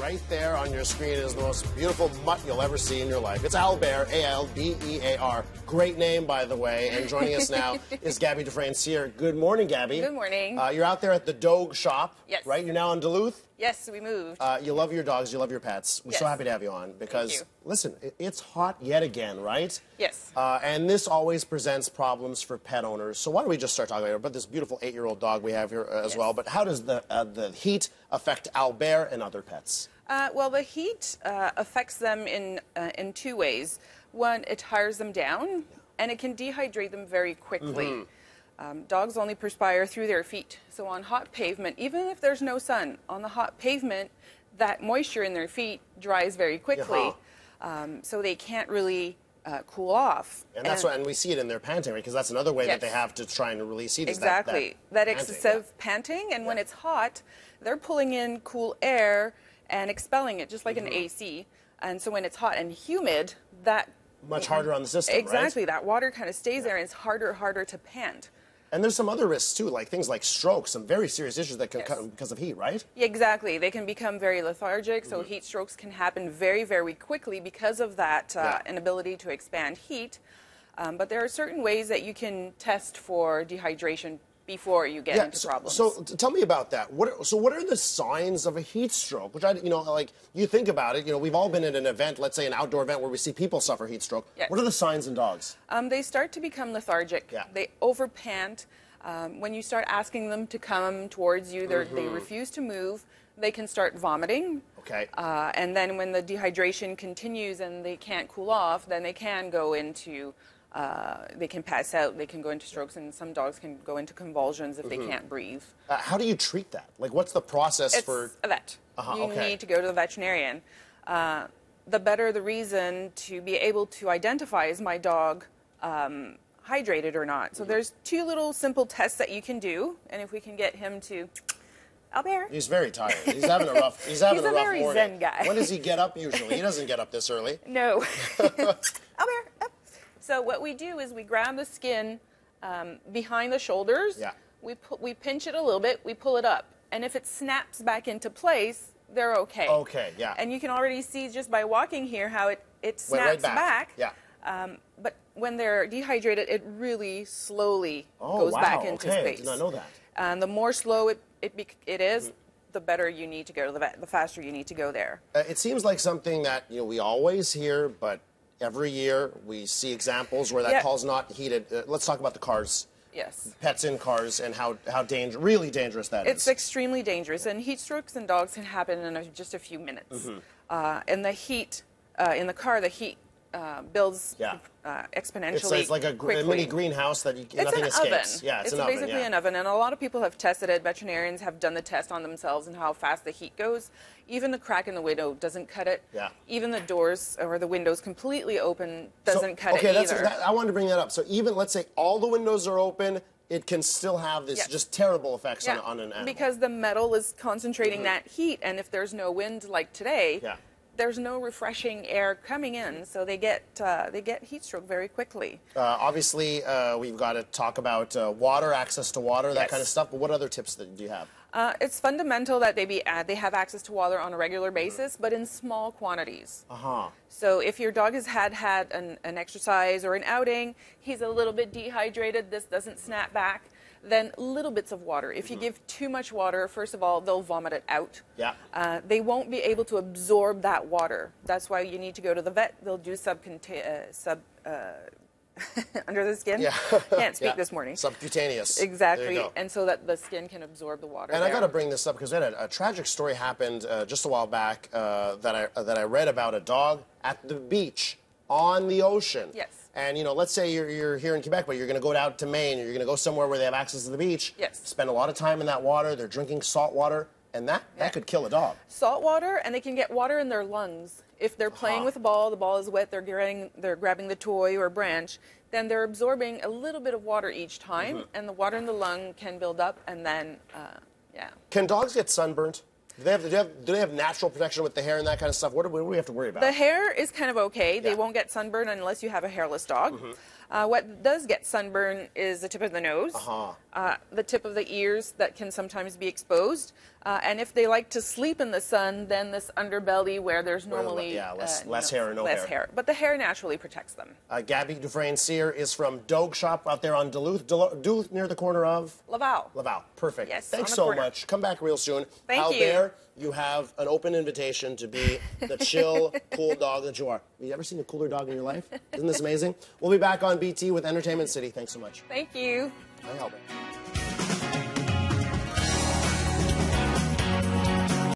right there on your screen is the most beautiful mutt you'll ever see in your life. It's Albert, A-L-B-E-A-R. Great name, by the way. And joining us now is Gaby Dufresne-Cyr. Good morning, Gaby. Good morning. You're out there at the dog shop, yes. right? You're now in Duluth? Yes, we moved. You love your dogs, you love your pets. We're so happy to have you on because, listen, it's hot yet again, right? Yes. And this always presents problems for pet owners. So why don't we just start talking about this beautiful 8-year-old dog we have here as well. But how does the heat affect Albert and other pets? Well, the heat affects them in two ways. One, it tires them down, and it can dehydrate them very quickly. Dogs only perspire through their feet. So on hot pavement, even if there's no sun, on the hot pavement, that moisture in their feet dries very quickly. So they can't really cool off. And that's why, and we see it in their panting, right? Because that's another way that they have to try and release heat. Exactly. That excessive panting, and when it's hot, they're pulling in cool air and expelling it, just like an AC. And so when it's hot and humid, that... Much harder on the system, exactly. right? That water kind of stays there, and it's harder to pant. And there's some other risks, too, like things like strokes, some very serious issues that can come because of heat, right? Exactly. They can become very lethargic, so heat strokes can happen very, very quickly because of that inability to expand heat. But there are certain ways that you can test for dehydration before you get into problems. So tell me about that. What are the signs of a heat stroke? Which like you think about it, we've all been at an event, let's say an outdoor event where we see people suffer heat stroke. Yes. What are the signs in dogs? They start to become lethargic. They overpant. When you start asking them to come towards you, they refuse to move. They can start vomiting. Okay. And then when the dehydration continues and they can't cool off, then they can go into they can pass out, they can go into strokes, and some dogs can go into convulsions if they can't breathe. How do you treat that? Like, what's the process for... It's a vet. You need to go to the veterinarian. The better the reason to be able to identify, is my dog hydrated or not? So there's two little simple tests that you can do, and if we can get him to... Albert. He's very tired. He's having a rough. He's having a rough morning. He's a very zen guy. When does he get up usually? He doesn't get up this early. No. Albert, up. So what we do is we grab the skin behind the shoulders. Yeah. We pinch it a little bit. We pull it up, and if it snaps back into place, they're okay. Okay. Yeah. And you can already see just by walking here how it snaps back. Yeah. But when they're dehydrated, it really slowly goes back into space. I did not know that. And the more slow it is, the better you need to go to the vet, the faster you need to go there. It seems like something that we always hear, but every year we see examples where that call's not heated. Let's talk about the cars. Yes. Pets in cars and how really dangerous that is. It's extremely dangerous, and heat strokes in dogs can happen in just a few minutes. And the heat in the car, the heat builds exponentially. It's like a mini greenhouse that nothing escapes. Oven. Yeah, it's an oven. It's basically an oven, and a lot of people have tested it. Veterinarians have done the test on themselves and how fast the heat goes. Even the crack in the window doesn't cut it. Yeah. Even the doors or the windows completely open doesn't cut it either. I wanted to bring that up. So even, let's say, all the windows are open, it can still have this just terrible effects on an animal. Because the metal is concentrating that heat, and if there's no wind like today, there's no refreshing air coming in, so they get heat stroke very quickly. Obviously, we've got to talk about water, access to water, that kind of stuff. But what other tips do you have? It's fundamental that they have access to water on a regular basis, but in small quantities. So if your dog has had an exercise or an outing, he's a little bit dehydrated, this doesn't snap back, then little bits of water. If you give too much water, first of all, they'll vomit it out. Yeah. They won't be able to absorb that water. That's why you need to go to the vet. They'll do under the skin. Yeah. Can't speak this morning. Subcutaneous. Exactly. And so that the skin can absorb the water. And I got to bring this up because we had a tragic story happened just a while back that I read about a dog at the beach on the ocean. Yes. And, let's say you're here in Quebec, but you're going to go out to Maine, or you're going to go somewhere where they have access to the beach. Yes. Spend a lot of time in that water. They're drinking salt water, and that could kill a dog. Salt water, and they can get water in their lungs. If they're playing with the ball is wet, they're grabbing the toy or branch, then they're absorbing a little bit of water each time, and the water in the lung can build up, and then, Can dogs get sunburnt? Do they have natural protection with the hair and that kind of stuff? What do we have to worry about? The hair is kind of okay. They won't get sunburn unless you have a hairless dog. What does get sunburn is the tip of the nose, the tip of the ears that can sometimes be exposed. And if they like to sleep in the sun, then this underbelly where there's normally less hair or no hair. But the hair naturally protects them. Gaby Dufresne-Cyr is from Dog Shop out there on Duluth near the corner of? Laval. Laval. Perfect. Yes, thanks so much. Come back real soon. Thank you. There, you have an open invitation to be the chill, cool dog that you are. Have you ever seen a cooler dog in your life? Isn't this amazing? We'll be back on BT with Entertainment City. Thanks so much. Thank you. Bye, Albert.